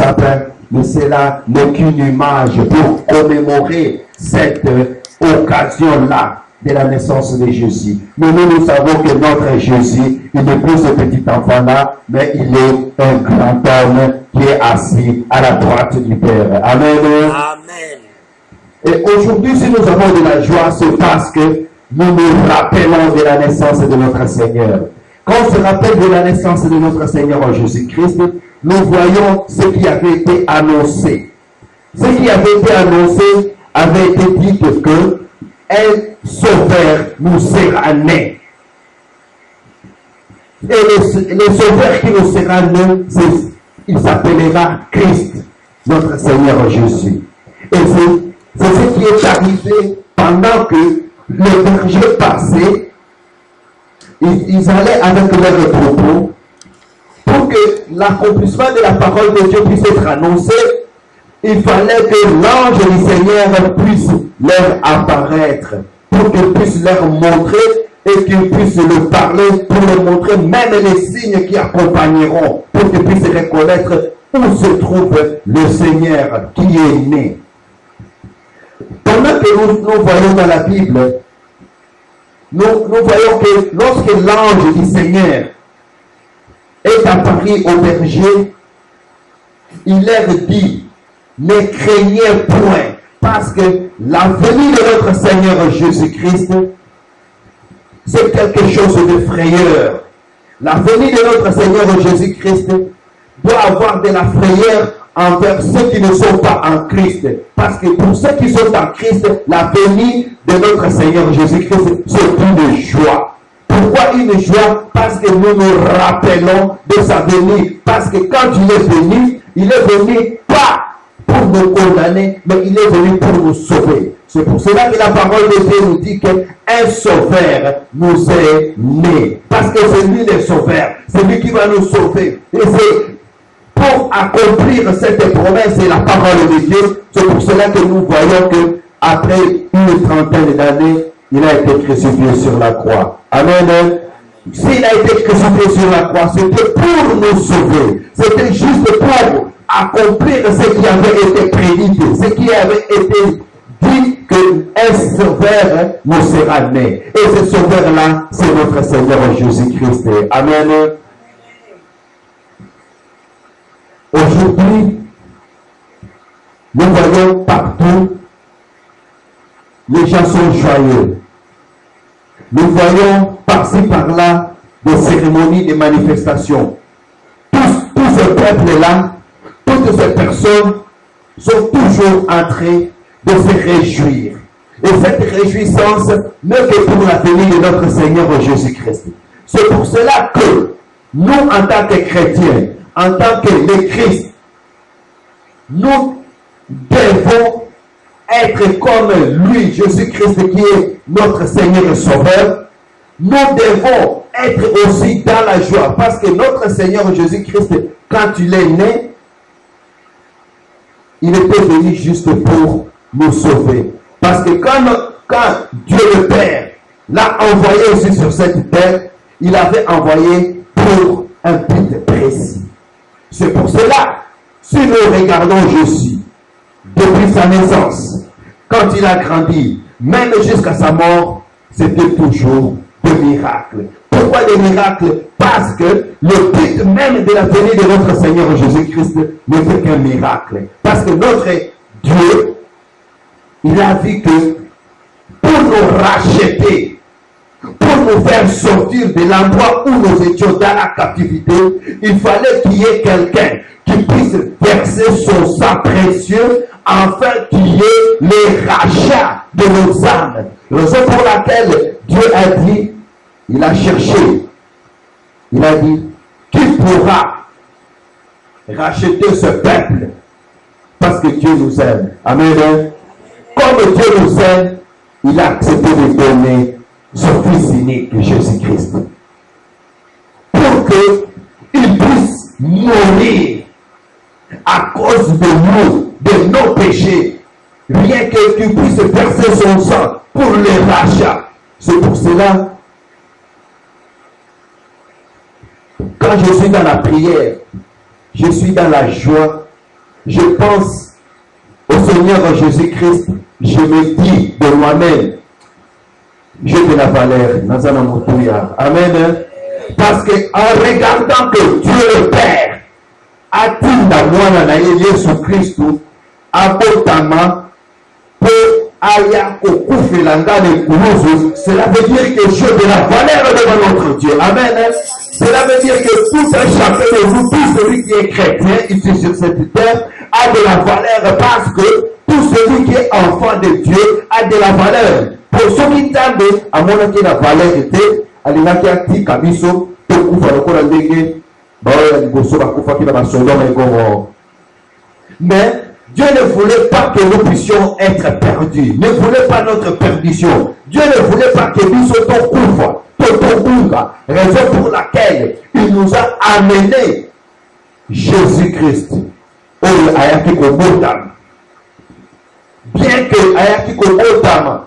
sapin, mais cela n'est qu'une image pour commémorer cette occasion-là de la naissance de Jésus. Mais nous savons que notre Jésus, il n'est plus ce petit enfant-là, mais il est un grand homme qui est assis à la droite du Père. Amen. Amen. Et aujourd'hui, si nous avons de la joie, c'est parce que nous nous rappelons de la naissance de notre Seigneur. Quand on se rappelle de la naissance de notre Seigneur Jésus-Christ, nous voyons ce qui avait été annoncé. Ce qui avait été annoncé avait été dit que un sauveur nous sera né. Et le sauveur qui nous sera né, il s'appellera Christ, notre Seigneur Jésus. Et c'est ce qui est arrivé pendant que les bergers passaient. Ils allaient avec leurs troupeaux pour que l'accomplissement de la parole de Dieu puisse être annoncé. Il fallait que l'ange du Seigneur puisse leur apparaître pour qu'il puisse leur montrer et qu'ils puissent le parler pour leur montrer même les signes qui accompagneront pour qu'ils puissent reconnaître où se trouve le Seigneur qui est né. Pendant que nous voyons dans la Bible, nous voyons que lorsque l'ange du Seigneur est apparu au berger, il leur dit: ne craignez point, parce que la venue de notre Seigneur Jésus-Christ, c'est quelque chose de frayeur. La venue de notre Seigneur Jésus-Christ doit avoir de la frayeur envers ceux qui ne sont pas en Christ. Parce que pour ceux qui sont en Christ, la venue de notre Seigneur Jésus-Christ, c'est une joie. Pourquoi une joie? Parce que nous nous rappelons de sa venue. Parce que quand il est venu pas pour nous condamner, mais il est venu pour nous sauver. C'est pour cela que la parole de Dieu nous dit qu'un sauveur nous est né. Parce que c'est lui le sauveur. C'est lui qui va nous sauver. Et c'est pour accomplir cette promesse et la parole de Dieu. C'est pour cela que nous voyons que après une trentaine d'années, il a été crucifié sur la croix. Amen. S'il a été crucifié sur la croix, c'était pour nous sauver. C'était juste pour accomplir ce qui avait été prédit, ce qui avait été dit qu'un sauveur nous sera né. Et ce sauveur-là, c'est notre Seigneur Jésus-Christ. Amen. Aujourd'hui, nous voyons partout, les gens sont joyeux. Nous voyons par-ci par-là des cérémonies, des manifestations. Tout ce peuple-là, toutes ces personnes sont toujours en train de se réjouir. Et cette réjouissance n'est que pour la venue de notre Seigneur Jésus-Christ. C'est pour cela que nous, en tant que chrétiens, en tant que les Christ, nous devons être comme lui, Jésus-Christ, qui est notre Seigneur et Sauveur. Nous devons être aussi dans la joie, parce que notre Seigneur Jésus-Christ, quand il est né, il était venu juste pour nous sauver. Parce que quand Dieu le Père l'a envoyé aussi sur cette terre, il avait envoyé pour un but précis. C'est pour cela, si nous regardons Jésus, depuis sa naissance, quand il a grandi, même jusqu'à sa mort, c'était toujours des miracles. Pourquoi des miracles? Parce que le but même de la venue de notre Seigneur Jésus-Christ n'était qu'un miracle. Parce que notre Dieu, il a dit que pour nous racheter, pour nous faire sortir de l'endroit où nous étions dans la captivité, il fallait qu'il y ait quelqu'un qui puisse verser son sang précieux afin qu'il y ait le rachat de nos âmes. Raison pour laquelle Dieu a dit, il a cherché, il a dit, qui pourra racheter ce peuple? Parce que Dieu nous aime. Amen. Comme Dieu nous aime, il a accepté de donner son Fils unique, Jésus-Christ, pour qu'il puisse mourir à cause de nous, de nos péchés, rien que qu'il puisse verser son sang pour les rachats. C'est pour cela, quand je suis dans la prière, je suis dans la joie je pense au Seigneur Jésus-Christ, je me dis de moi-même, j'ai de la valeur. Amen. Parce qu'en regardant que Dieu le Père a dit à moi, Jésus-Christ, abotama, pour aya okufilanga de koulouzou, cela veut dire que j'ai de la valeur devant notre Dieu. Amen. Cela veut dire que tout un chacun de vous, tout celui qui est chrétien ici sur cette terre, a de la valeur parce que tout celui qui est enfant de Dieu a de la valeur. Pour ceux qui tendent à mon avis la valeur était, à l'inaki kabiso, pour koufa le kola ndenge, baoya liboso bakufa ki na basodome et Gomorrhe. Mais Dieu ne voulait pas que nous puissions être perdus, ne voulait pas notre perdition. Dieu ne voulait pas que nous soyons koufa, totongunga, raison pour laquelle il nous a amené Jésus-Christ. Oyo ayaki kobotama. Bien que ayaki kobotama,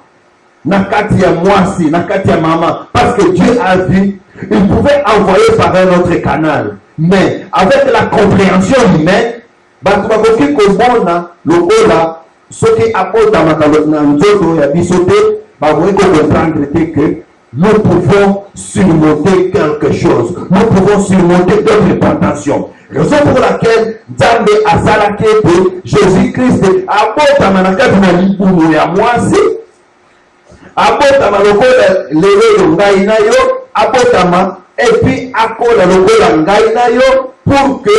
nakati ya mwasi, nakati ya maman, parce que Dieu a vu, il pouvait envoyer par un autre canal. Mais avec la compréhension humaine, batubakoki kobona lokola soki abotama na nzoto ya bisote, bakoki comprendre que nous pouvons surmonter quelque chose. Nous pouvons surmonter d'autres tentations. Raison pour laquelle Nzambe asalaki ete Jésus-Christ abotama na kati na libumu ya mwasi, abotama lokola lelo ngai na yo, abotama et puis akola lokola ngai na yo pour que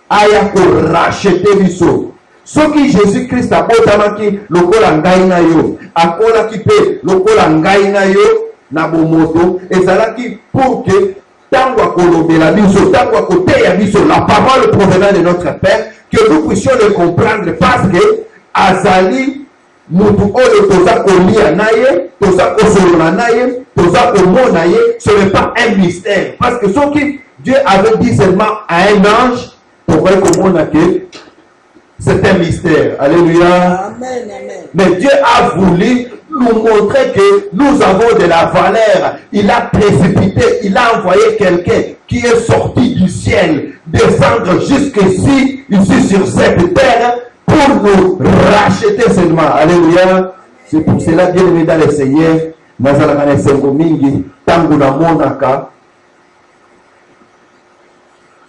aya ko racheter biso. Soki Jésus-Christ abotamaki lokola ngai na yo, akolaki pe lokola ngai na yo na bomoto, ezalaki pour que tango akolobela biso, tango akoteya biso la parole provenant de notre Père, que nous puissions le comprendre parce que azali mutu oyo toza kolia na ye, toza kosolola na ye, toza komona ye, ce n'est pas un mystère. Parce que ce que Dieu avait dit seulement à un ange, pourrait comprendre que c'est un mystère. Alléluia. Amen, amen. Mais Dieu a voulu nous montrer que nous avons de la valeur. Il a précipité, il a envoyé quelqu'un qui est sorti du ciel, descendre jusqu'ici, ici sur cette terre, pour nous racheter seulement. Alléluia. C'est pour cela, bien aimé dans le Seigneur, nazalaka sengo mingi, tangu na monaka,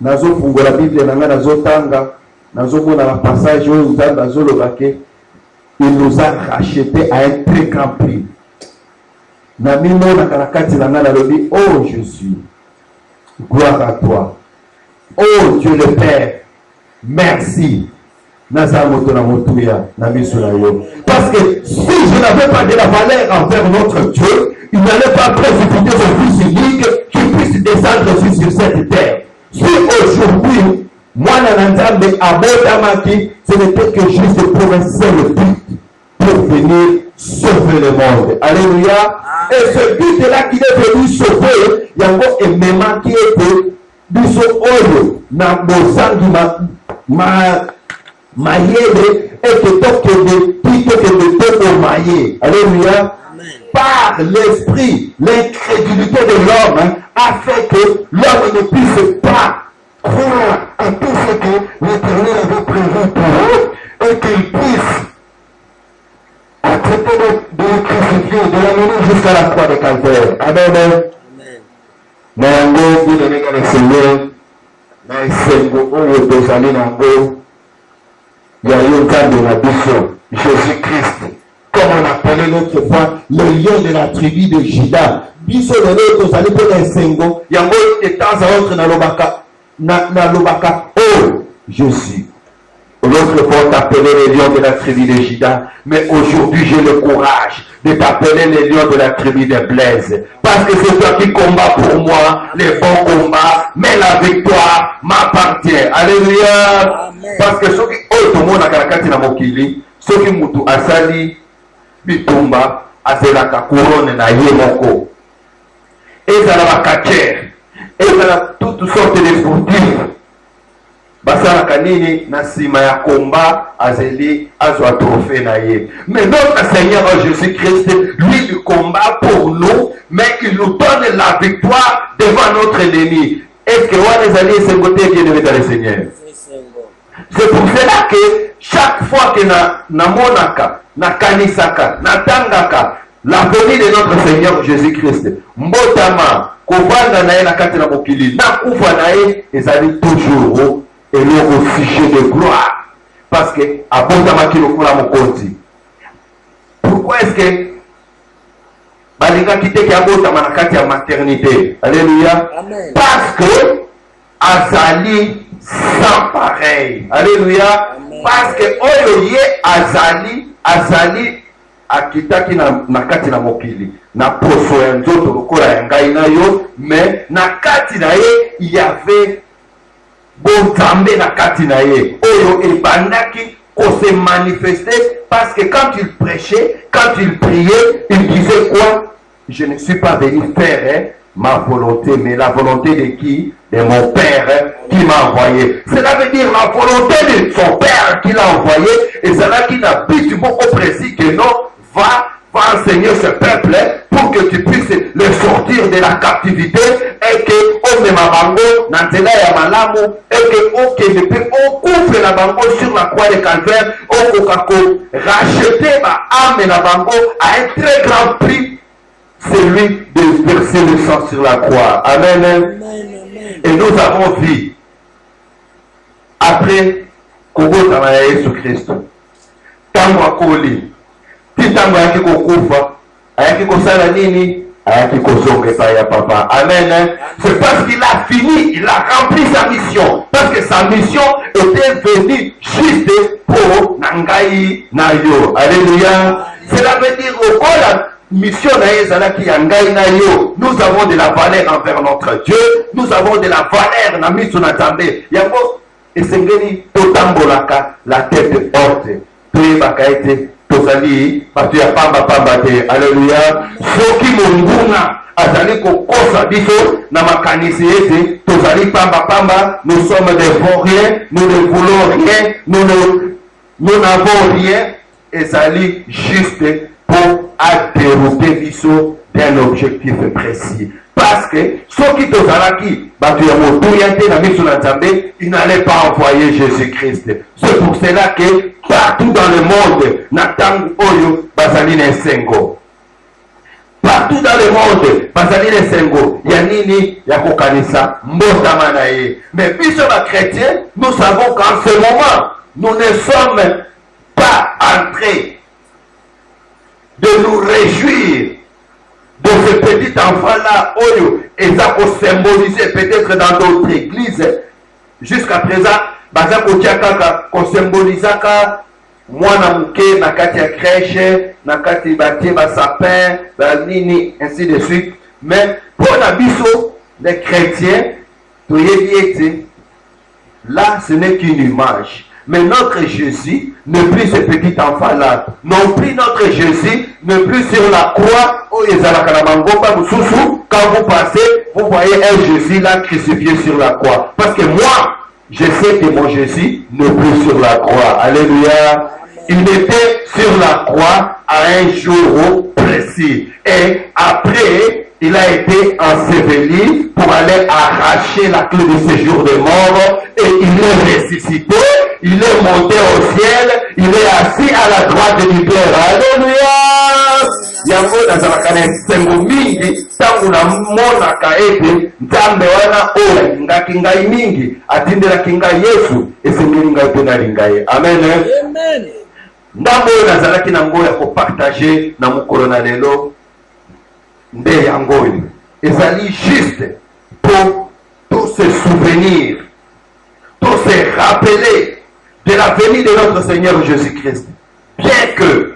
nazo fungola Bible nanga nazo tanga, nazo mona la passage où Nzambe azoloba ke il nous a racheté à un très grand prix. Na mimona karakati nanga nalobi, oh Jésus, gloire à toi. Oh Dieu le Père, merci. Parce que si je n'avais pas de la valeur envers notre Dieu, il n'allait pas précipiter son Fils unique qui puisse descendre aussi sur cette terre. Si aujourd'hui, moi, Nanzambe abotamaki, ce n'était que juste pour un seul but, pour venir sauver le monde. Alléluia. Et ce but-là qu'il est venu sauver, il y a encore un moment qui était biso oyo na bozangi mayele et que de maillé. Alléluia. Par l'esprit, l'incrédulité de l'homme a fait que l'homme ne puisse pas croire à tout ce que l'Éternel avait prévu pour eux et qu'il puisse accepter de le crucifier, de l'amener jusqu'à la croix de Calvaire. Amen. Nango, vous donnez qu'à le Seigneur, na esengo oyo tozali nango ya yo Nzambe na biso Jésus-Christ, comme on appelait l'autre fois le lion de la tribu de Juda. Biso lelo tozali mpo na esengo yango de temps à autre na lobaka oh Jésus. L'autre fois t'appelait le lion de la tribu de Juda, mais aujourd'hui j'ai le courage de t'appeler le lion de la tribu de Blaise, parce que c'est toi qui combats pour moi les bons combats, mais la victoire m'appartient. Alléluia. Amen. Parce que ceux qui ont tout le monde à Karakati na mokili, ceux qui mutu asali bitumba azelaka couronne na ye moko, et ça la kacher, et ça la toutes sortes de sportifs. Basalaka nini na sima ya komba azeli azwa trophée na ye. Mais notre Seigneur Jésus-Christ, lui, il combat pour nous, mais il nous donne la victoire devant notre ennemi. Est-ce que on les alliés se côté qui devait dans le Seigneur? C'est pour cela que chaque fois que na monaka, na kanisaka, na tangaka, la venue de notre Seigneur Jésus-Christ, mbotama, kovanda na ye na kati na mokili, na kufa na ye, ezali toujours et le au sujet de gloire. Parce que abotama ki lokola mokonzi. Pourquoi est-ce que balinga kite ki abotama na kati ya maternité? Alléluia. Amen. Parce que azali sans pareil. Alléluia. Amen. Parce que oyo ye azali akitaki na kati na mokili na poso ya nzoto lokola ya ngai na yo, mais na kati na ye il y avait bonzambe na kati na ye oyo ebandaki ko se manifester, parce que quand il prêchait, quand il priait, il disait quoi? Je ne suis pas venu faire ma volonté, mais la volonté de qui? De mon Père qui m'a envoyé. Cela veut dire la volonté de son Père qui l'a envoyé, et cela qui n'a plus beaucoup précis que non, va enseigner ce peuple pour que tu puisses le sortir de la captivité, et que on me mabango nantela ya malamu, et que on ne peut on couvre la bango sur la croix de Calvaire, on kokako racheter ma âme la bango à un très grand prix, celui de verser le sang sur la croix. Amen. Amen. Et nous avons vu après kogotama ya Yesu Kristo tangu akoli titango yaki kokufa ayaki kosala nini, ayaki kosonga epai ya papa. Amen. C'est parce qu'il a fini, il a rempli sa mission, parce que sa mission était venue juste pour nangai na yo. Alléluia. Cela veut dire okola mission na ezalaki ya ngai na yo, nous avons de la valeur envers notre Dieu, nous avons de la valeur na miso na Nzambe. Yango esengeli totambolaka la tête haute, toyebaka ete tozali bato ya pamba te. Alléluia. Soki monguna azali kokosa biso na makanisi ete tozali pamba, nous sommes des vauriens, nous ne voulons rien, nous n'avons rien, ezali juste pour dérouter biso d'un objectif précis. Parce que ceux qui tozalaki batu ya motuya te na miso na Nzambe, il n'allait pas envoyer Jésus-Christ. C'est pour cela que partout dans le monde na tangu oyo bazali na esengo. Partout dans le monde bazali na esengo ya nini, ya kokanisa mbotama na ye. Mais biso ba chrétiens, nous savons qu'en ce moment nous ne sommes pas entrés de nous réjouir de ce petit enfant-là, Oyo, et ça pour symboliser peut-être dans d'autres églises. Jusqu'à présent, baza kotiaka ko symbolisaka mwana muke na kati ya crèche, na kati batie ba sapin, ba nini, ainsi de suite. Mais pour la biso, les chrétiens, là, ce n'est qu'une image. Mais notre Jésus n'est plus ce petit enfant-là. Non plus notre Jésus n'est plus sur la croix. Quand vous passez, vous voyez un Jésus là crucifié sur la croix. Parce que moi, je sais que mon Jésus n'est plus sur la croix. Alléluia. Il était sur la croix à un jour précis. Et après, il a été enseveli pour aller arracher la clé de séjour des morts. Et il est ressuscité. Il est monté au ciel, il est assis à la droite du Père. Alléluia. Yango nazalaka na esengo mingi tangu na monaka ete Nzambe wana oyo alingaki ngai mingi atindelaki ngai Yesu esengeli ngai mpe nalinga ye. Amen. Amen. Ndambo oyo nazalaki na ngo ya kopartage na mokolo na lelo nde yango oyo ezali juste pour tous se souvenir, tous se rappeler de la venue de notre Seigneur Jésus-Christ. Bien que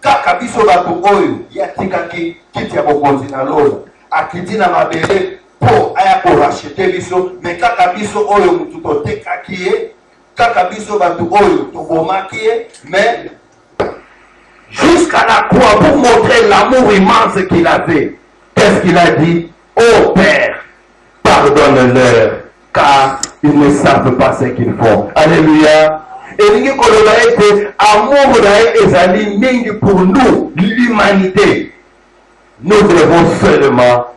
kaka biso bato oyo yatikaki kiti ya bokonzi na lola akiti na mabele po aya korachete biso, me kaka biso oyo mutu totekaki ye, kaka biso bato oyo tobomaki ye, mais jusqu'à la croix pour montrer l'amour immense qu'il avait. Qu'est-ce qu'il a dit? Oh Père, pardonne-leur, car ils ne savent pas ce qu'ils font. Alléluia. Et nous amour ezali mingi pour nous, l'humanité. Nous devons seulement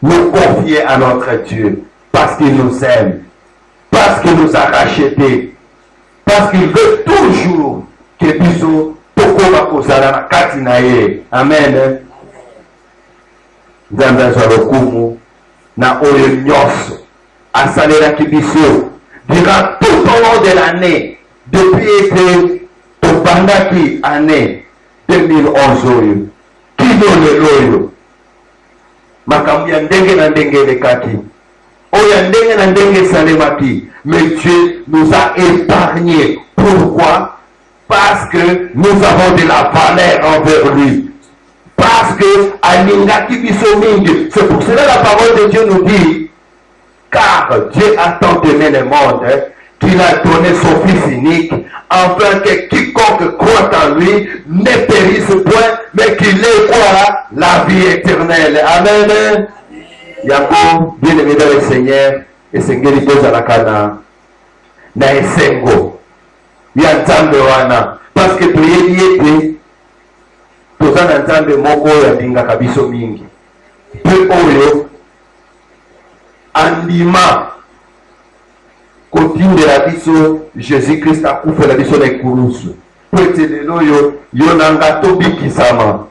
nous confier à notre Dieu. parce qu'il nous aime, parce qu'il nous a rachetés, parce qu'il veut toujours que biso tokoma kozala na kati na ye. Amen. Nzambe azwa lokumu na oyo nyonso asalelaki biso durant tout au long de l'année, depuis ete tobandaki année 2011 oyo kino lelo oyo makambo ya ndenge na ndenge elekaki, oyo ya ndenge na ndenge esalemaki, mais Dieu nous a épargnés. Pourquoi? Parce que nous avons de la valeur envers lui, parce que alingaki biso mingi. C'est pour cela la parole de Dieu nous dit, car Dieu a tant aimé le monde qu'il a donné son Fils unique, afin que quiconque croit en lui ne périsse point, mais qu'il ait quoi? La vie éternelle. Amen. Yango, bien aimé dans le Seigneur, et Seigneur il pose à la cana na esengo ya nzambe wana, parce que toyebi ete toza na nzambe moko oyo alingaka biso mingi, mpe oyo andima kotindela biso Jésus Christ akufela biso na ekulusu po ete lelo oyo yo na nga tobikisama,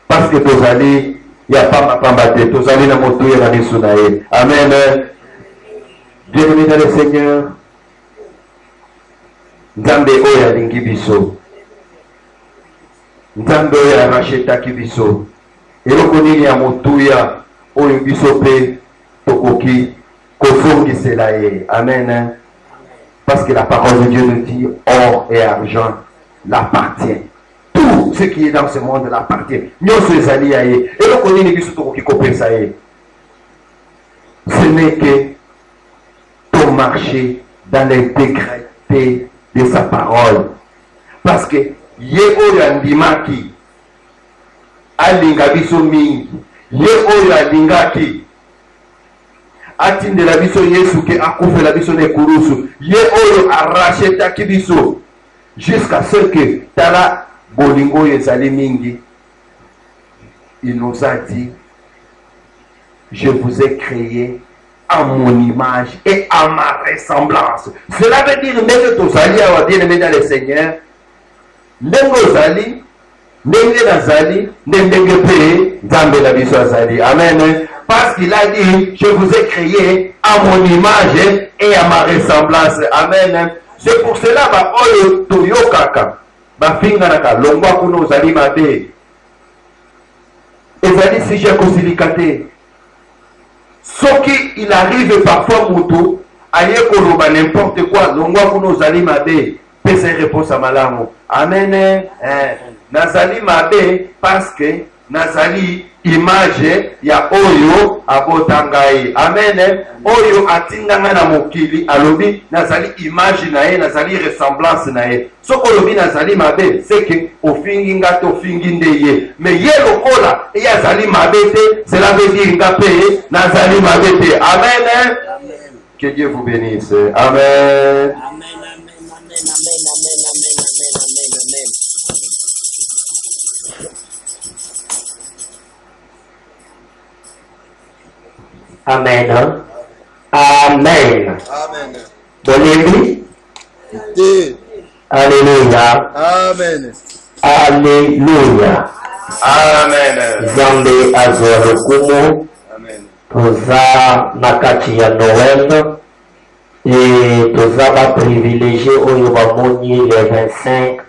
parce que tozali ya pamba te, tozali na motuya na miso na ye. Amen. Bien-aimé dans le Seigneur, nzambe oyo alingi biso, nzambe oyo arachetaki biso, eloko nini ya motuya oyo biso mpe tokoki kozongisela ye. Amen. Parce que la parole de Dieu nous dit, or et argent l'appartient. Tout ce qui est dans ce monde l'appartient. Nyonso ezali ya ye. Eloko nini biso tokoki kopesa ye? Ce n'est que ton marcher dans l'intégrité de sa parole. Parce que ye oyo andimaki alinga biso mingi, ye oyo alingaki atindela biso Yesu ke akufela biso na ekulusu, ye oyo arachetaki biso jusqu'à ce que tala bolingo ezali mingi. Il nous a dit, je vous ai créé à mon image et à ma ressemblance. Cela veut dire, ndenge tozali awa bien-aimé dans le Seigneur, ndenge ozali, ndenge nazali, ndenge pe nzambe na biso azali. Amen. Parce qu'il a dit, je vous ai créé à mon image et à ma ressemblance. Amen. C'est pour cela ba oyo toyokaka ba finganaka longwa kuno ozali mabe ezali sujet kosilikate. Soki il arrive parfois mutu aye koloba n'importe quoi longwa kuno ozali mabe, pesa réponse à malamu. Amen. Nazali mabe parce que nazali image ya oyo abotangai. Amen. Oyo atinganga na mokili alobi nazali image na ye, nazali ressemblance na ye. Soko lobi nazali mabe, c'est que ofingi nga to fingi ndeye. Mais ye lokola e azali mabe te, cela veut dire nga pe nazali mabe te. Amen. Amen. Que Dieu vous bénisse. Amen. Amen. Amen. Amen. Amen. Amen. Amen. Amen. Bolémi. Alléluia. Amen. Alléluia. Amen. Zambe azwa lokumu. Amen. Toza nakati ya Noël. Et toza ba privilégié oyo bamoni le 25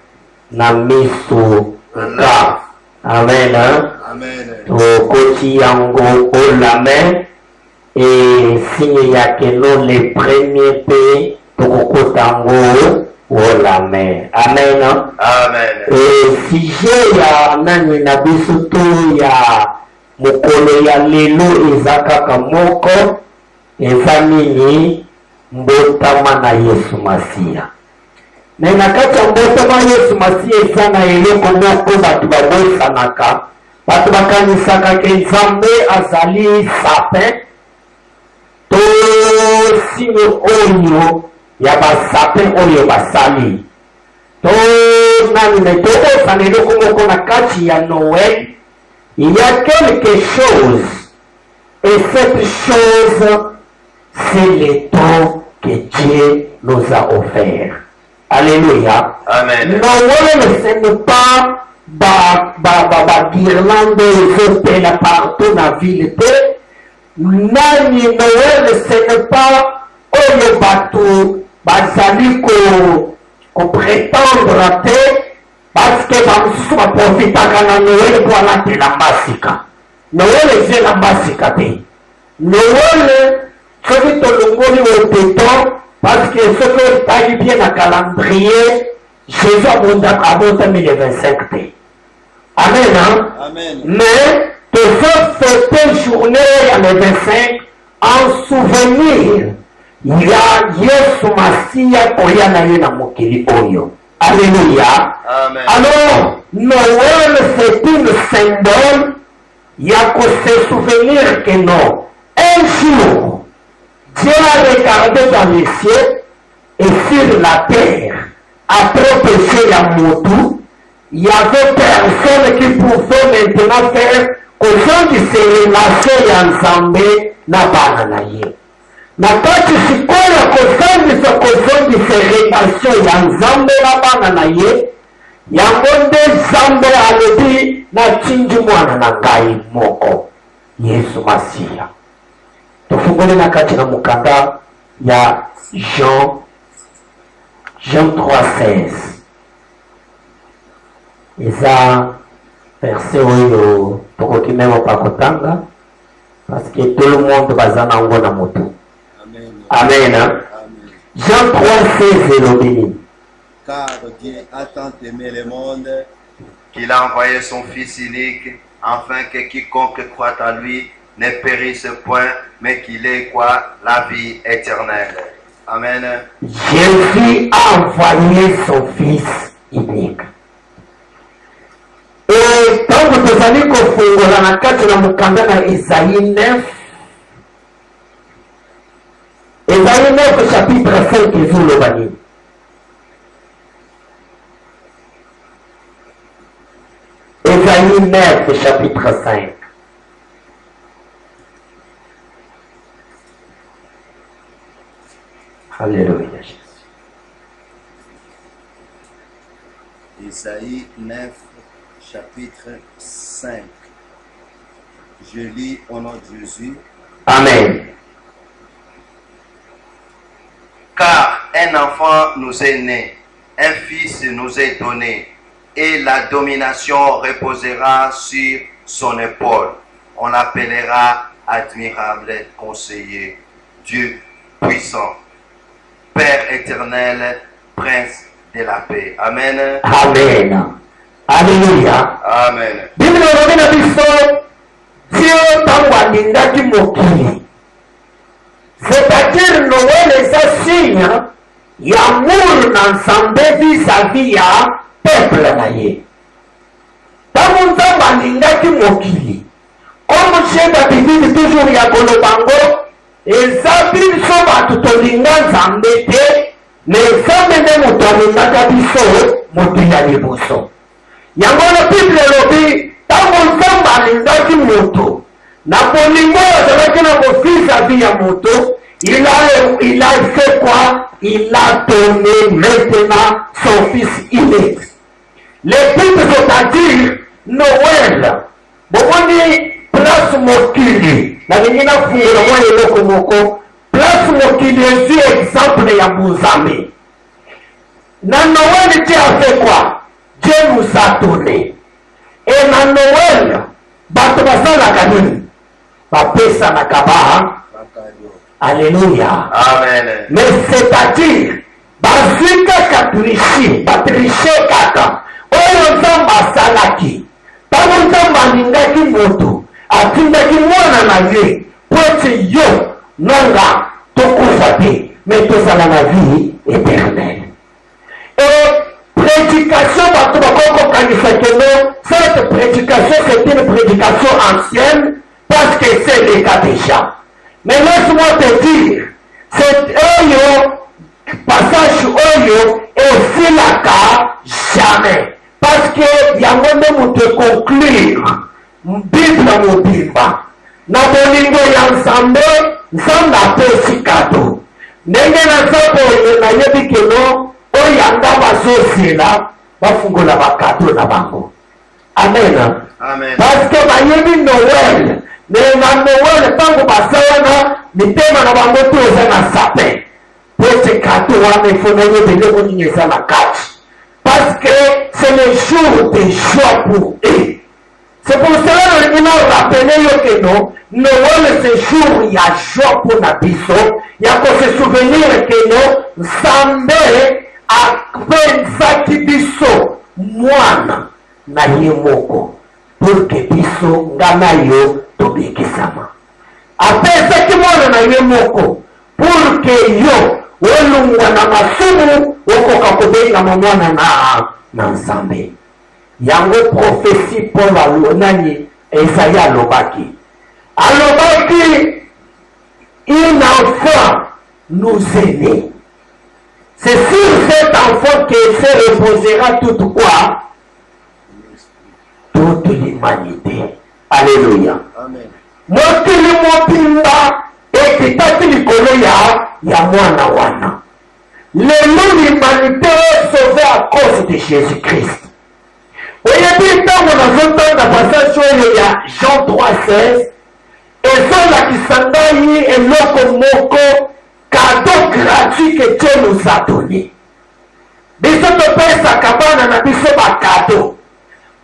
na misu ka. Amen. Amen. Tokoti yango olame. Et signe ya keno le premier pays tokokotango olame. Amen. Amen. Et sujet ya nani na biso to ya mokolo ya lelo ezakaka moko eza nini? Mbotama na Yesu Masia. Na nakati ya mbotama Yesu Masia eza na eloko moko bato babosanaka, bato bakanisaka ke Nzambe azali sapin to signe oyo ya basapin oyo basali to nani to osana eloko moko na kati ya Noël. Il y a quelque chose, et cette chose c'est le temps que Dieu nous a offert. Alléluia. Amen. Noël, ce n'est pas guirlande ezopela partout na ville te. Nani Noël, ce n'est pas oyo bato bazali prétendre te parce que bamosusu baprofitaka na Noël po alatela mbasika. Noël eza na mbasika te. Noël soki tolongoli oteton parce que soki otali bien na calendrier Jésus abondami le 25 te. Amen, hein? Amen. Mais de cette journée à le 25 en souvenir il y a Yesu Masia koya na ye na mokili oyo. Alléluia. Amen. Alors Noël c'est une symbole. Il y a que se souvenir que non. Un jour, Dieu a regardé dans les cieux et sur la terre, après péché la motu, il y avait personne qui pouvait maintenant faire que gens qui se relaient ensemble na bananaye. Na kati sikola kosangi sa kosangi se relation ya nzambe na bananaye, yango nde nzambe alobi nachinji mwana na ngai moko Yesu Masiya. Tufungule na kati na mukanda ya Jean 3:16. Eza verset oyo tokoki memo pakotanga parce que tout le monde baza nango na motu. Amen. Amen. Jean 3:16 elobini. Car Dieu a tant aimé le monde qu'il a envoyé son Fils unique, afin que quiconque croit en lui ne périsse point, mais qu'il ait quoi? La vie éternelle. Amen. Jésus a envoyé son Fils unique. Et tangu tozali kofungola na kati na mukanda na Isaïe 9, Isaïe 9 chapitre 5 ezolobani. Isaïe 9 chapitre 5. Alléluia Jésus. Isaïe 9 chapitre 5. Je lis au nom de Jésus. Amen. Car un enfant nous est né, un fils nous est donné, et la domination reposera sur son épaule. On l'appellera admirable conseiller, Dieu puissant, Père éternel, Prince de la paix. Amen. Amen. Alléluia. Amen. Bible olobi na biso Dieu tango alingaki mokili. C'est-à-dire Noël eza signe ya amour na Nzambe vis-à-vis ya peuple na ye. Tango Nzambe alingaki mokili, comme chef d'habitude toujours ya kolobango, eza biso bato tolinga Nzambe te, mais Nzambe nde moto alingaka biso moto ya liboso. Yango na Bible elobi tango Nzambe alingaki moto na bolingo azalaki na vis-à-vis ya moto, il a fait quoi? Il a donné maintenant son Fils unique. Les Bibles, c'est-à-dire Noël, bomoni place mokili na ningina fungula mwa eloko moko, place mokili ezi exemple ya Nzambe. Na Noël, Dieu a fait quoi? Dieu nous a donné. Et na Noël, bato basalaka nini? Bapesa na kabaha. Alléluia. Amen. Mais c'est-à-dire, bazika katrishi, batriche kaka. Oyo Nzambe asalaki. Tango Nzambe alingaki moto, atindaki mwana na ye, po ete yo nanga tokufa te, mais tozala na vie éternelle. Et prédication bato bakoko kanisa keno, cette prédication c'est une prédication ancienne parce que c'est le cas déjà. Mais laisse-moi te dire, cet passage oyo est aussi la cas jamais. Parce que yango nde moto conclure Bible mobimba. Na bolingo ya Nzambe, nzambe apesi kado ndenge naza boye nayebi keno oyo yanga bazozela bafungola bakado na bango. Amen. Amen. Parce que bayebi Noël na Noël ntango baza wana mitema na bango to eza na sapin po ete kado wana ifo nayebele bonini eza na kati. Parce que c'est le jour de joie pour eux. C'est pour cela que nous rappelons que non, Noël c'est jour il y a joie pour la biso. Il y a qu'on se souvenir que non, Zambé a pensé biso moine na yemoko pour que biso ngana yo tobikisama. Après ça que moine na yemoko pour que yo olungwa na masumu okoka kobenga mwana na Nzambe. Yango prophétie Paul alonani Esaïe alobaki. Alobaki un enfant nous est né. C'est sur cet enfant que se reposera toute quoi? Toute l'humanité. Alléluia. Amen. Mokili mopimba ekitaki likolo ya mwana wana. L'humanité est sauvée à cause de Jésus-Christ. Oyebi ntango nazotanga passage oyo ya Jean 3:16 ezolakisa ngai eloko moko cadeau gratuit que Dieu nous a donné. Biso topesaka bana na biso bakado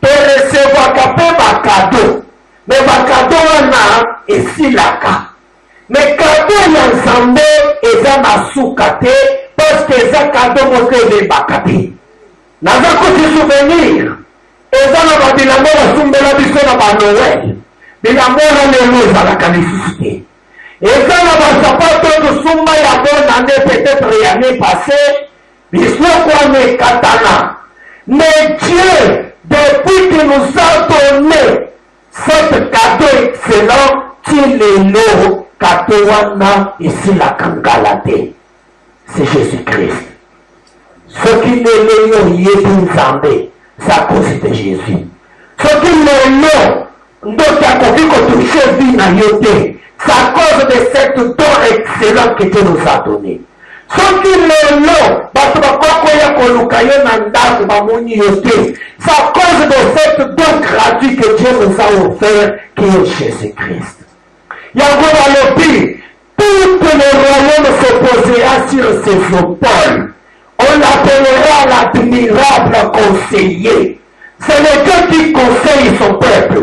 torecevwaka mpe bakado me bakado wana esilaka me kado ya Nzambe eza na suka te parce que eza kado moko elembaka te. Naza kosi souvenir eza na babilamba basumbela biso na banoel bilamba wana lelo ezalaka lisusu te. Eza na basapato tosumba ya bonne année peut-être ya année passée biloko wana ekatana. Mais Dieu depuis qu'il nous a donné cette cadeau excellent ti lelo cadeau wana esilaka ngala te. C'est Jésus-Christ. Soki lelo yo yebi Nzambe c'est à cause de Jésus. Ce qui est donc à côté qu'on touche vie na yoté, c'est à cause de cette don excellent que Dieu nous a donné. Ce qui est là, c'est à cause de cette don gratuit que Dieu nous a offert, qui est Jésus-Christ. Il y a un lobby, tout le royaume se posera sur ses épaules. On l'appellera l'admirable conseiller. C'est le Dieu qui conseille son peuple.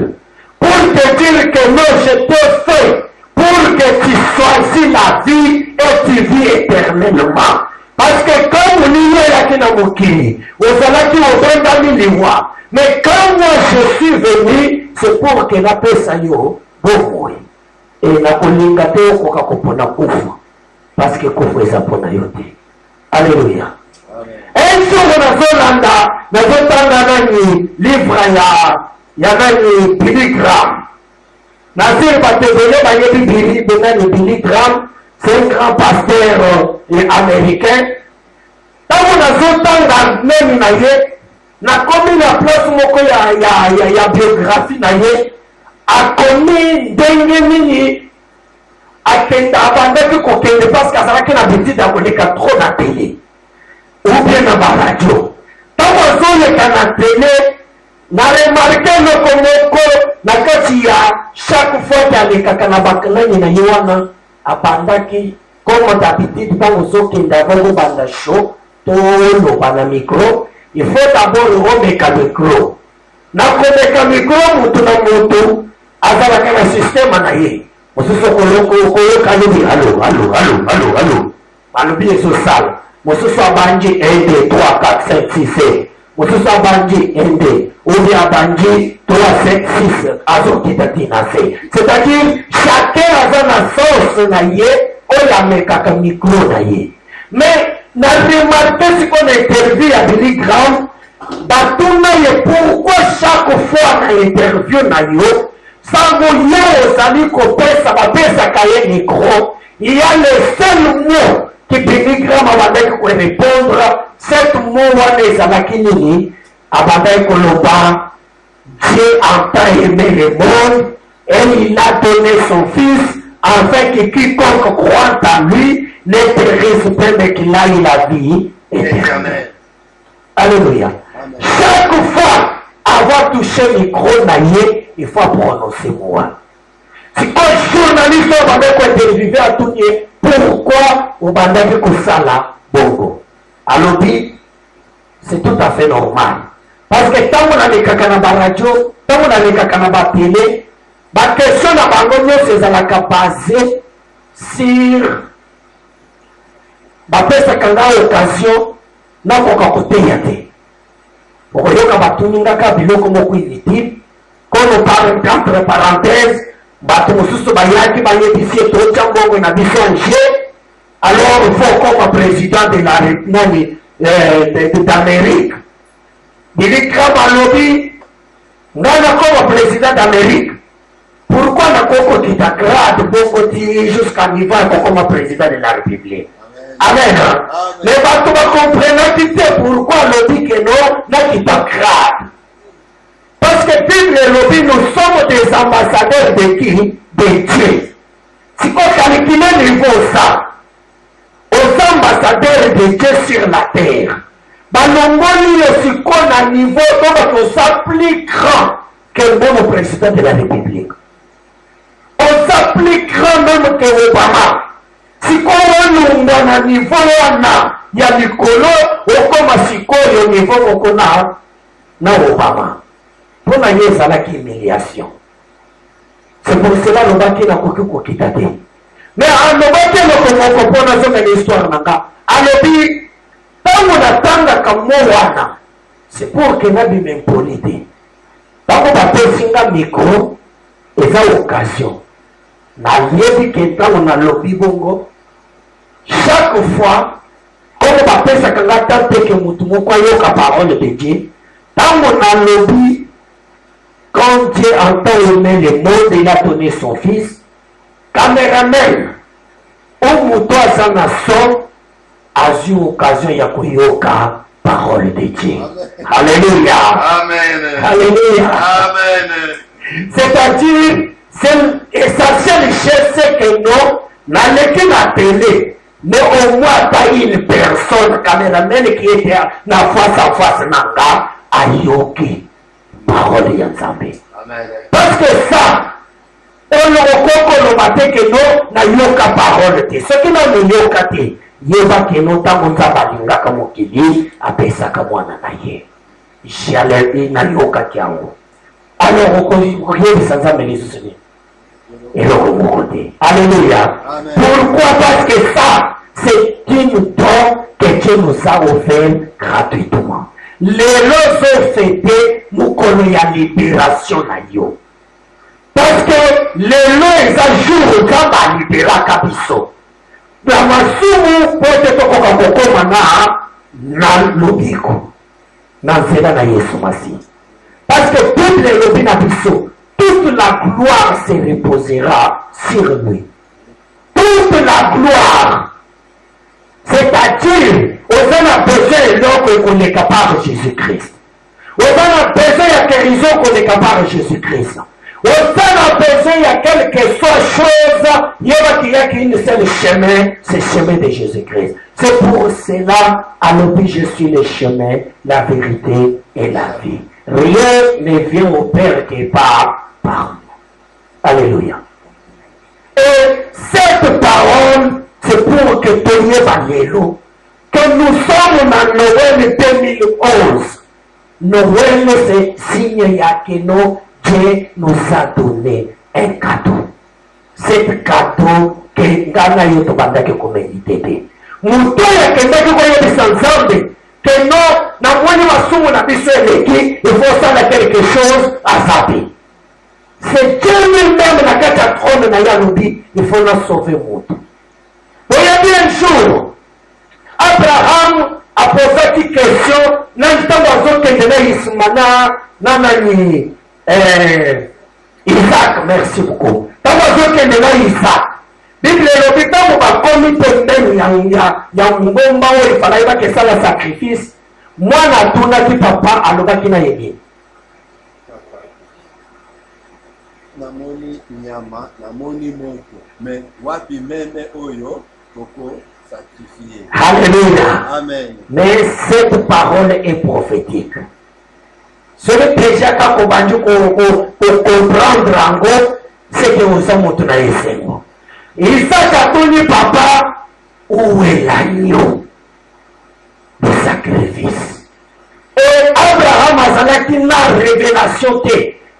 Pour te dire que non, je t'ai fait pour que tu choisis la vie et tu vis éternellement. Parce que comme nous sommes là dans Mokini, vous allez au Bendamiliwa. Mais quand moi je suis venu, c'est pour que la paix soit beaucoup. Et la colingate au kokakopona kufa. Parce que kufa est sapona yote. Alléluia. Un jour nazotanga nani livre ya nani Billy Graham. Nazir batebele bayebi Billy Graham, c'est un grand pasteur américain. Tango nazotanga nani na ye, nakomi na place moko ya biographie na ye, akomi ndenge nini akenda abandaki kokende parce qu'azalaki na habitude ya koleka trop na télé. Ou bien na baradio. Tango azoleka na télé, na remarke loko moko na kati ya chaque fois alekaka na bakalani na ye wana abandaki comme d'habitude tango ozokenda vango banda show toloba na micro, il faut d'abord omeka micro. Na komeka micro mutu na mutu azalaka na système na ye. Mosusu koyoka lobi allo alobi ezosala. Mosusu abanji 1, 2, 3, 4, 5, 6, 7. Mosusu abanji 1, 2. Ou bien abanji 3, 7, 6. Azokita dinase. C'est-à-dire, chacun a na source na ye, oya mekaka micro na ye. Mais, na remarqué ce qu'on a interviewé à Billy Graham, batuna ye pourquoi chaque fois na interview na yo, sango ye ozali kopesa bapesa kaye micro, il y a le seul mot qui Billy Graham abandaki ko répondre, cet mot wana ezalaki nini? Abandaki koloba, Dieu a tant aimé le monde et il a donné son fils afin que quiconque croit en lui ne périsse pas, mais qu'il aille la vie éternelle. Alléluia. Amen. Chaque fois, avoir touché le micro, il faut prononcer moi. Si quand journaliste va mettre un téléviseur à tout nier, pourquoi on va mettre que ça là, bongo? Alors, c'est tout à fait normal. Parce que tant qu'on a les cacanabas radio, tant qu'on a les cacanabas télé, la question de la bango, c'est à la capacité sur la peste quand a occasion, n'a pas côté yate. Pour que l'on va tout n'a qu'à biloko moko inutile, comme par entre parenthèses, bateau sous bayaki bayépifié tout jambon na bisonje. Alors il faut comme président de la République d'Amérique. Il est comme lobby, non comme président d'Amérique. Pourquoi n'a pas dit grade beaucoup jusqu'à niveau comme président de la République? Amen. Les bateaux comprennent pourquoi le dit que non, n'a qui pas grave. Parce que Bible et le dit, nous sommes des ambassadeurs de qui? De Dieu. Si on calcule le niveau ça, aux ambassadeurs de Dieu sur la terre, balongoli aussi qu'on a un niveau donc on s'applique grand que le bon président de la République. On s'applique grand même que Obama. Si on a un niveau il y a Nicolo, ou comme si au niveau qu'on a Obama. Pour la yé, ça qui humiliation. C'est pour cela que nous avons dit que nous mais en nous avons dit l'histoire. C'est pour que nous ayons une politique. Quand on a un micro, et ça occasion. On a lobby bongo. Chaque fois, comme on appelle ça, quand on a que nous la parole de Dieu, quand on a lobby, quand Dieu entend aimer le monde, il a donné son fils, caméraman, au mouton à sa nation, a eu occasion de la parole de Dieu. Alléluia. Amen. Alléluia. Amen. C'est-à-dire, c'est essentiel c'est que nous, n'allons que la télé, mais au moins pas une personne, caméraman qui était na face à face, nanga, a yoki. Parole Yanzambe. Amen. Parce que ça, on le reconnaît le matin que nous n'avons yoka parole. Ce qui n'a yoka te, yeba que nous t'avons zabalinga comme qui dit, après ça comme on a naïe. J'allais na yoka kiango. Alors on connaît sans amener les souvenirs. Et le côté. Alléluia. Amen. Pourquoi? Parce que ça, c'est une don que Dieu nous a offert gratuitement. Les lois fêtés, nous connaissons la libération. Parce que les lois jour quand la libération kabiso. La masumu pour te tokoka mana na lobiko. Na zela na Yesu Masi. Parce que toutes les lobby na biso, toute la gloire se reposera sur lui. Toute la gloire. C'est-à-dire, on a besoin de qu'on est capable de Jésus-Christ. On a besoin de guérison qu'on est capable de Jésus-Christ. On a besoin de quelque chose, il y a qu'une seule chemin, c'est le chemin de Jésus-Christ. C'est pour cela, à l'objet, je suis le chemin, la vérité et la vie. Rien ne vient au Père que par moi. Alléluia. Et cette parole, c'est pour que Tony Valero, que nous sommes en Noël 2011. Noël, c'est signe que Dieu nous a donné un cadeau. C'est cadeau que Ghana yoto bandaki communauté. Muto ya kendaki kwa yote ensemble que non na mwani masumu na biso eleki, il faut ça quelque chose à saper. C'est Dieu lui-même na kati ya trône na yalubi, il faut la sauver mutu. Voyez bien un jour, Abraham a posé une question, n'a pas besoin que de Ismana, nanani, Isaac, merci beaucoup. N'a pas besoin que de Isaac. Bible le dit tant qu'on commis pembeni ya ngomba ou il fallait pas que ça le sacrifice. Moi na tuna ki papa aloba kina yeye. Namoni nyama, namoni moto. mais wapi meme oyo koko sacrifié. Alléluia. Amen. Mais cette parole est prophétique. Ce que déjà quand on va comprendre en gros, c'est que vous avez montré les Seigneur. Il s'agit papa, où est l'agneau de sacrifice? Et Abraham a dit la révélation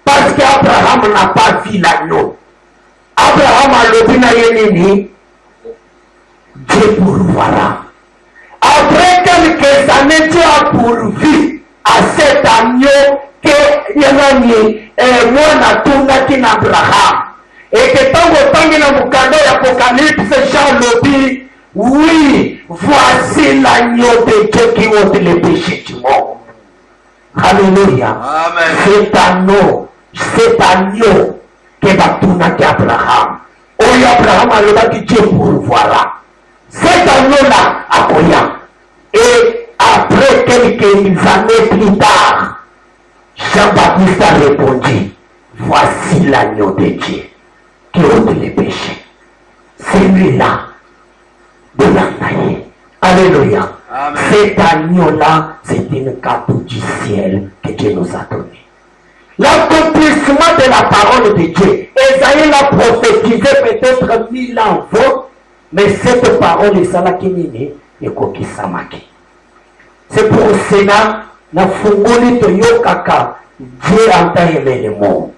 parce qu'Abraham n'a pas vu l'agneau. Abraham a dit Dieu pourvoira. Après quelques années, Dieu a pourvu à cet agneau que Yanani moi n'a tourné Abraham. Et que tant que dans le cadeau d'Apocalypse, Jean Lobi, oui, voici l'agneau de Dieu qui ôte les péchés du monde. Alléluia. Amen. Cet agneau qui va tourner Abraham. Oh, Abraham a dit Dieu pourvoira. Cet agneau-là a Koya. Et après quelques années plus tard, Jean-Baptiste a répondu, voici l'agneau de Dieu qui ôte les péchés. C'est lui-là de l'agneau. Alléluia. Amen. Cet agneau-là, c'est une cadeau du ciel que Dieu nous a donné. L'accomplissement de la parole de Dieu, Esaïe l'a prophétisé peut-être 1000 ans avant, mais cette parole est celle qui n'est pas Samaki. C'est pour cela que nous avons kaka Dieu a aimé le monde.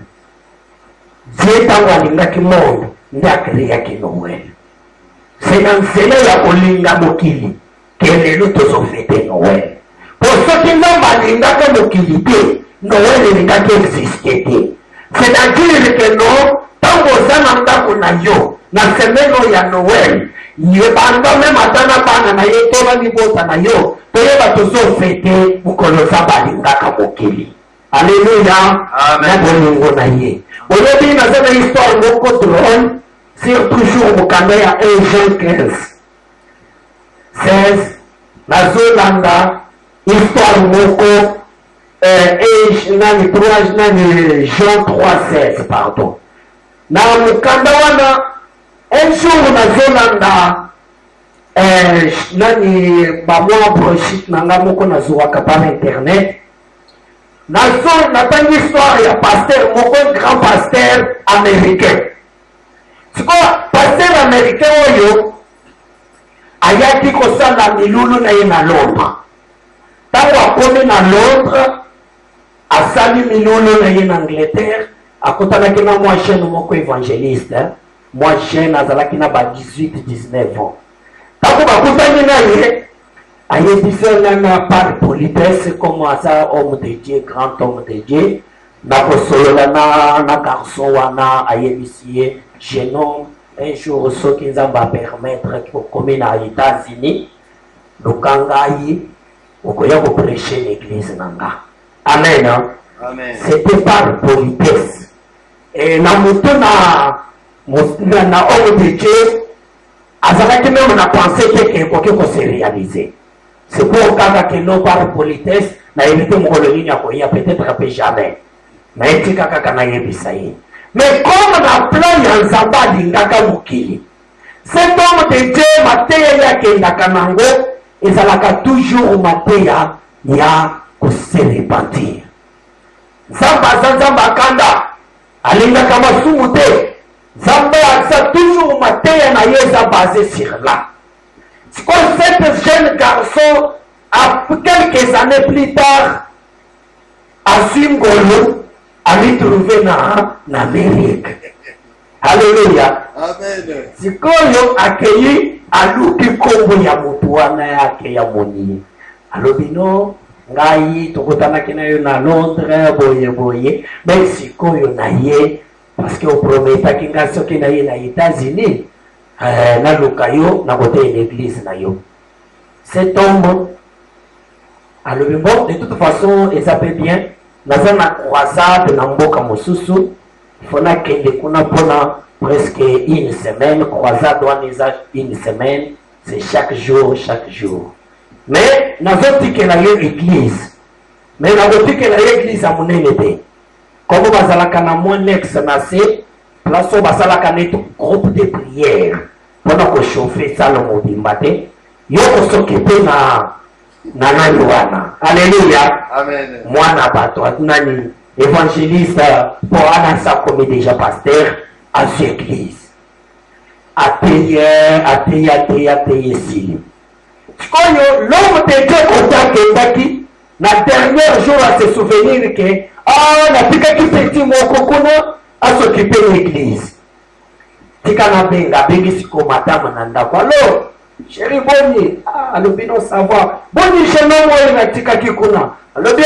Dieu a aimé le monde, il a créé Noël. C'est dans cela qu'il a mokili que nous avons fêté Noël. Pour ceux qui n'ont pas de mokili, Noël n'a pas existé. C'est-à-dire que nous, tant que nous avons na semaine ya Noël, yebanda même atana bana na yetola libota na yo, toyeba tozo fete mukoloza balingaka mokili. Alléluia. Amen. Na bolingo na ye. Oyebi na zana histoire moko drôle, sur toujours mukanda ya 1 Jean 15. 16 na zolanda histoire moko Jean 3:16 pardon. Na mukanda wana un jour nazolanda nani bamwa brochite nanga moko nazwaka par internet natangi histoire ya pasteur moko grand pasteur américain. Sikoyo pasteur américain oyo ayaki kosala milulu na ye na Londres. Ntango akomi na Londres asali milulu na ye na Angleterre, akotanaki na mwa jeune moko évangéliste. Moi jeune azalaki na ba 18-19 ans. Tango bakutani na ye ayebisa na par politesse comme ça homme de Dieu, grand homme de Dieu, na kosolola na garçon wana ayebisi ye jeune homme un jour soki nzamba permettre kokomi na États-Unis lukangai okoya ko prêcher l'église nanga. Amen. Amen. C'était par politesse. Et na mutu na homme de Dieu, azalaki même na pensé que ekoki ko se réaliser. C'est pour kaka que non par politesse na éviter mokolo nini akoya peut-être après jamais. Na etika kaka na yebisa ye. Mais comme na plan ya nzambe alingaka mokili, cet homme de Dieu mateya yake ndakanango ezalaka toujours mateya ya kose repentir. Nzambe akanda alingaka masumu te. Nzambe aza toujours mateya na ye eza basé sur là. C'est comme cet jeune garçon, quelques années plus tard, à Singolo, allait trouver en Amérique. Alléluia. Amen. Sikoyo accueilli à l'outil kombo ya mutuana yake ya moni. Alobino ngai tokotana kina yo na Londres boye mais sikoyo na ye parce que au prometa kinga soki na ye na États-Unis na lukayo na côté de l'église na yo. Cet homme alobino de toute façon il s'appelle bien naza na croisade na mboka mosusu fona kende kuna pona presque une semaine, croisade une semaine, c'est chaque jour. Mais nous avons dit que l'église, à mon été. Comme vous avez dit, moins next, place oyo basalaka neti groupe de prière mpona kochauffe sala mobimba te yo kosokipe na nani wana. Alléluia. Amen. Mwana bato atunani évangéliste pour anasa comme déjà pasteur à l'église ateye sili sikoyo l'homme de Dieu kotakendaki na dernier jour à se souvenir que napikaki petit moko kuna asokipe l'église tika na benga bengi siko madame na ndako alors chéri boni alobi no savoir boni cheno moyo na tikaki kuna alobi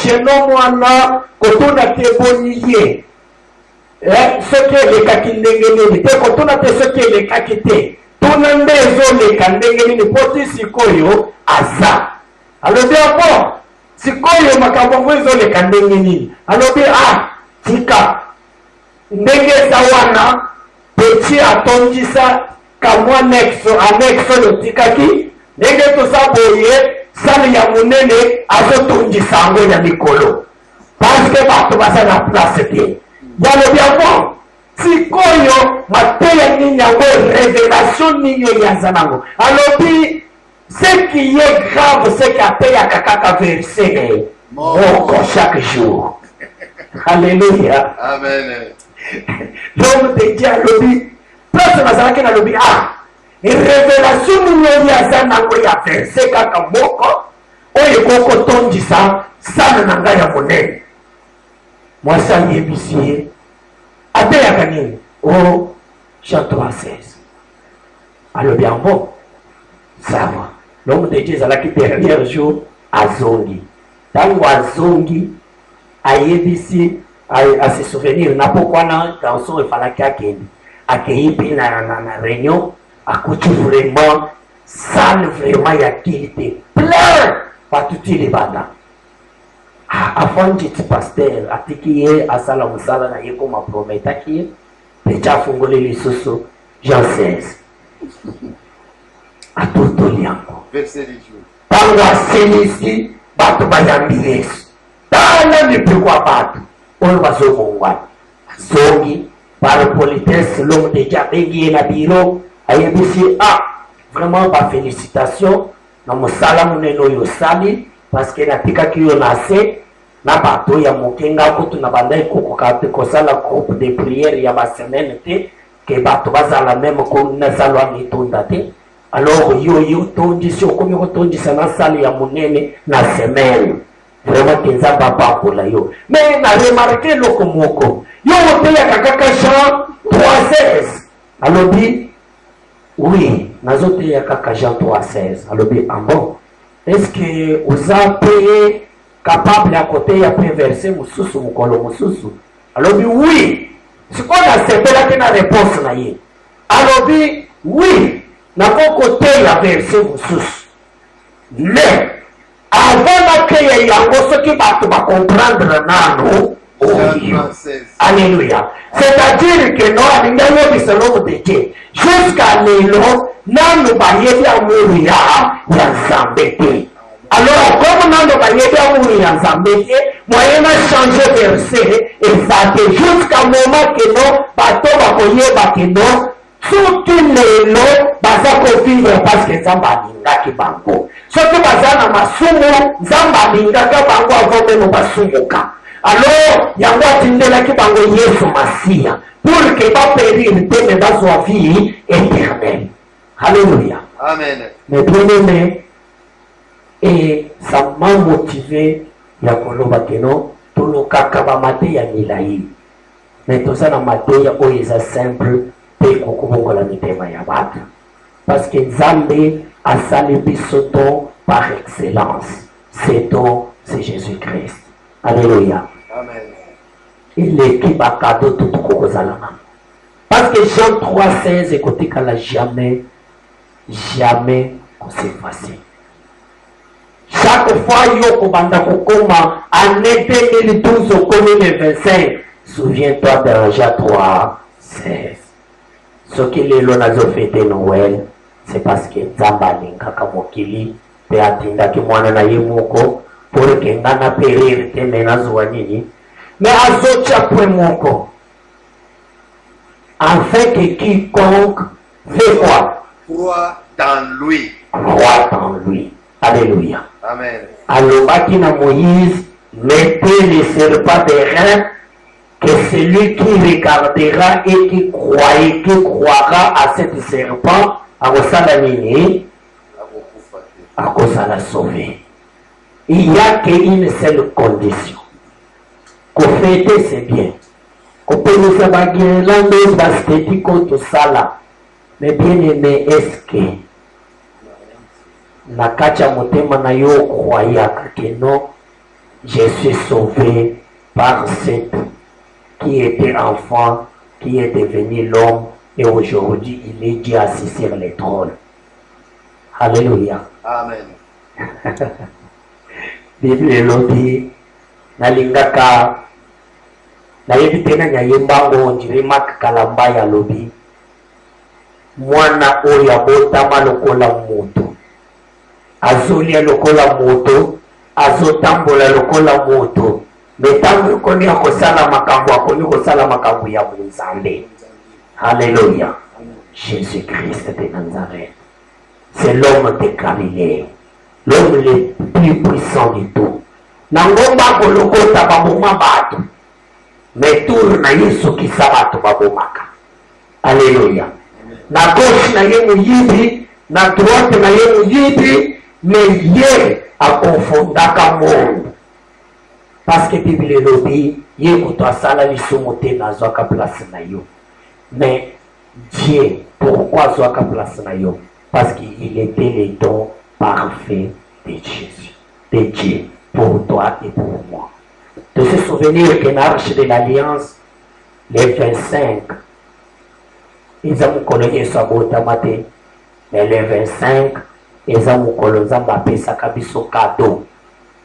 cheno mwana kotuna te boni ye soki elekaki ndenge nini te kotuna te soki elekaki te tuna nde ezoleka ndenge nini po ti sikoyo aza alobi bo sikoyo makambo ngo ezoleka ndenge nini alobi tika ndenge eza wana peti atondisa kamwa anexo lotikaki ndenge toza boye sali ya monene azotondisa yango ya mikolo parceke bato baza na place te yalobi yango sikoyo mateya nini yango révélation nini oyo aza nango alobi ce qui est grave c'est qu'ateyaka kaka verset moko chaque jour. Alléluia. Amen. L'homme de Dieu alobi place nazalaki nalobi révélation nini oyo aza nango ya verset kaka moko oyo ekokotondisa sala na ngai ya monene. Mwasi ayebisi ye ateyaka nini Jean 3:16 alobi yango sawa. L'homme de Dieu ezalaki dernier jour azongi ntango azongi ayebisi ase souvenir na pokwana garçon efalaki akende akei mpe na réunion akuti vraiment salle vraiment ya kilite plein bato ti libanda afandi ti pasteur atiki ye asala mosala na ye koma prometaki ye mpe afungoli lisusu Jean 16 atotoli yango ntango asilisi bato bayambi yesu tala mipekwa bato oyo bazomongwana zongi par politesse l'homme de Dieu abengi ye na biro ayebisi vraiment bafélicitation na mosala monene oyo osali parce que natikaki yo na se na bato ya mokenga kutu na banda ekokoka te kosala groupe de prière ya basemaine te ke bato bazala meme nazalwa mitonda te alors yo tondisi okomi kotondisa na sale ya monene na semaine vraiment ke nzambe apambola yo mais na remarke eloko moko yo oteyaka kaka Jean 3:16 alobi oui nazoteya kaka Jean 3:16 alobi bon est-ce que oza mpe capable ya koteya mpe verse mosusu mokolo mosusu alobi oui sikoyo nasepelaki na réponse na ye alobi oui nakokoteya verse mosusu mais avant nakeya yango soki bato bacomprendre nano Alléluia. C'est-à-dire que non, alinga yebisa l'homme de Dieu jusqu'à lelo nanu bayebi amuru ya nzambe te. Alors comme nanu bayebi amuru ya nzambe te, moyen a changer verset et ça que jusqu'à moment que non bato bakoyeba que non surtout lelo baza kovivre parce que nzambe alingaki bango soki baza na masumu nzambe alingaka bango avant meme basumuka. Alors yango atindelaki bango Yesu Masia pour que bapérir te mais bazwa vie éternelle. Alléluia. Amen. Mais bien aimé, et ça m'a motivé ya koloba keno tolokaka bamate ya milai mais toza na mateya oyo eza simple mpe kokobongola mitema ya bato parce que Nzambe asali biso don par excellence. C'est don, c'est Jésus-Christ. Alléluia. Amen. Il est qui va cadeau tout kokozalama. Parce que Jean 3:16 écoutez qu'elle a jamais s'effacer. Chaque fois yo kobanda kokoma année 2012 au 2025, souviens-toi de Jean 3:16. Ce qui est là nazo fêter Noël, c'est parce que Nzambe alingaka mokili pe atindaki mwana na ye moko pour que ngana périr te menazo nini mais azocha point moko afin que quiconque fait quoi? Crois dans lui. Croit en lui. Alléluia. Amen. Alobaki na Moïse, mettez les serpents des reins, que celui qui regardera et qui croira à cet serpent, à Rosalamini, à cause de la sauver. Il n'y a qu'une seule condition. Qu'on fête, c'est bien. Qu'on peut nous faire baguer l'andos bastétique contre ça là. Mais bien aimé, est-ce que Nakacha motema na yo croyaka que non, je suis sauvé par cette qui était enfant, qui est devenu l'homme, et aujourd'hui il est Dieu assis sur le trône. Alléluia. Amen. Bible eloti nalingaka nayebi tena nyayembango ndiri makakalamba ya lobi mwana oyo abotama lokola moto azolia lokola moto azotambola lokola moto metango koni akosala makambo akoni kosala makambo ya Nzambe. Alléluia. Jésus-Christ de Nazareth, c'est l'homme de Galilée, l'homme le plus puissant du tout. Nangomba kolokota baboma bato mais tour na Yesu kisa bato babomaka. Alléluia. Na gauche na ye muyibi, na droite na ye muyibi, mais ye akofondaka monde. Parce que Bible elobi ye kuto asala lisumu te nazwaka place na yo. Mais Dieu, pourquoi azwaka place na yo? Parce qu'il était le don parfait de Jésus, de Dieu, pour toi et pour moi. De se souvenir que l'arche de l'Alliance, les 25, ils ont colonisé sa botamate, mais les 25, ils ont colonisé sa kabiso cadeau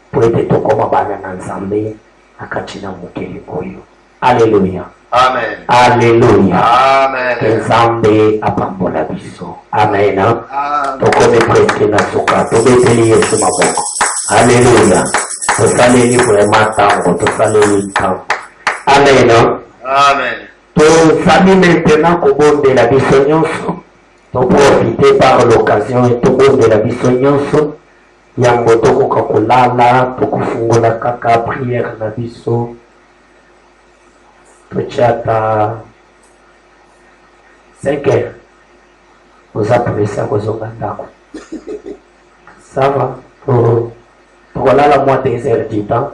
pour être tout comme banana Nzambe, akachina mukeli koyo. Alléluia. Amen. Alléluia. Amen. Nzambe apambola biso. Amen. Amen. Tokome presque na soka. Tobeteli Yesu maboko. Alléluia. Tosaleli vraiment tango. Tosaleli tango. Amen. Amen. Tosali maintenant kobondela biso nyonso. Toprofite par l'occasion et tobondela biso nyonso. Yango tokoka kolala. Tokofungola kaka prière na biso. Tochata 5 heures. Vous appelez ça Kozonga Ndako. Ça va. Voilà la moitié des heures du temps.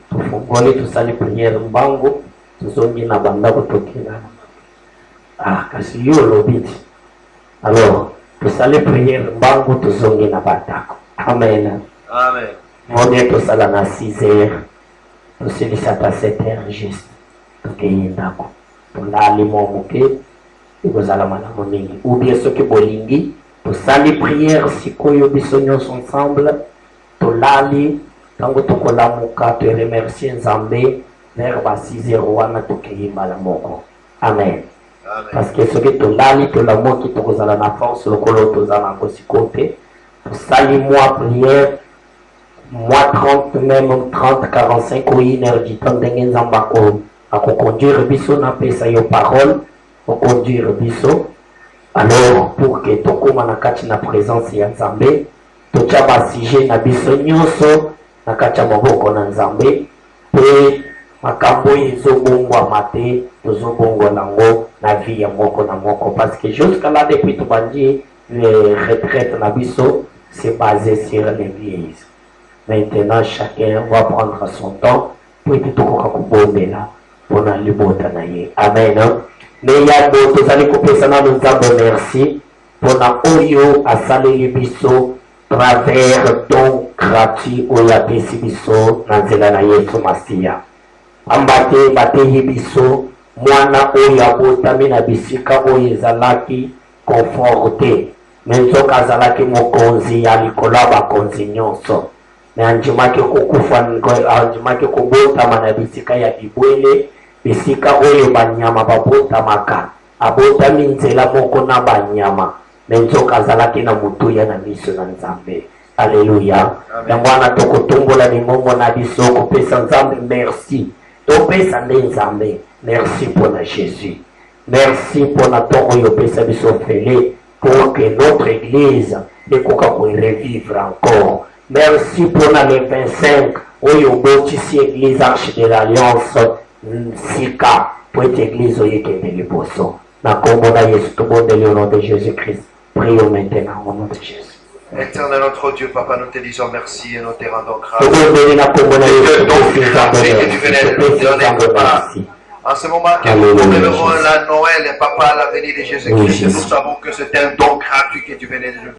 Tufungole tusali prière mbango. Tuzongi na bandako tokina. Ah, kasi yo lobiti. Alors, tusali prière mbango tuzongi na bandako. Amen. Amen. Mone tosala na 6 heures. Tusilisa ta 7 heures juste. Tokeyendako tolali momoke ekozala malamu mingi ou bien soki bolingi tosali prière sikoyo biso nyonso ensemble tolali ntango tokolamuka toremercie Nzambe vers ba 6 heures wana tokeyembala moko. Amen. Parce que soki tolali tolamoki tokozala na force lokolo tozala nango sikoyo te tosali moi prière moi 30 même 30 45 ou 1 heure du temps ndenge Nzambe à conduire biso na pesa yo parole au conduire biso. Alors pour que tokoma na kati na présence ya Nzambe tocha ba sujet na biso nyonso na kati ya maboko na Nzambe pe makambo ezobongwa mate tozobongwa nango na vie ya moko na moko parce que jusqu'à là depuis tobandi les retraites na biso c'est basé sur l'église. Maintenant chacun va prendre son temps pour que tokoka kubondela pona libota na ye. Amen. Mais ya do tozali kopesa na Nzambe merci pona oyo asaleli biso travers don gratuit oyo apesi biso na nzela na Yesu Masiya. Ambate bateyi biso mwana oyo abotami na bisika oyo ezalaki conforté me nzoka azalaki mokonzi ya likolo ya bakonzi nyonso me andimaki kokufa andimaki kobotama na bisika ya bibwele bisika oyo banyama babotamaka abotami nzela moko na banyama me nzoka azalaki na mutuya na miso na Nzambe. Alléluia. Yango wana tokotombola limongo na biso kopesa Nzambe merci topesa nde Nzambe merci mpona Jésus Merci pour la ton oyo pesa biso fele pour que notre église ekoka ko revivre encore. Merci pour le 25 oyo botisi église Arche de l'Alliance Sika pour cette église oyo kende liboso. Na kombo na Yesu tout le monde au nom de Jésus-Christ. Prions maintenant au nom de Jésus. Éternel notre Dieu, Papa, nous te disons merci et nous te rendons grâce. Tout le monde na kombo na Yesu. Que donc gratuit que tu venais de nous donner, Papa. En ce moment que nous commémorons la Noël, Papa, la venue de Jésus-Christ, nous savons que c'est un don gratuit que tu venais de nous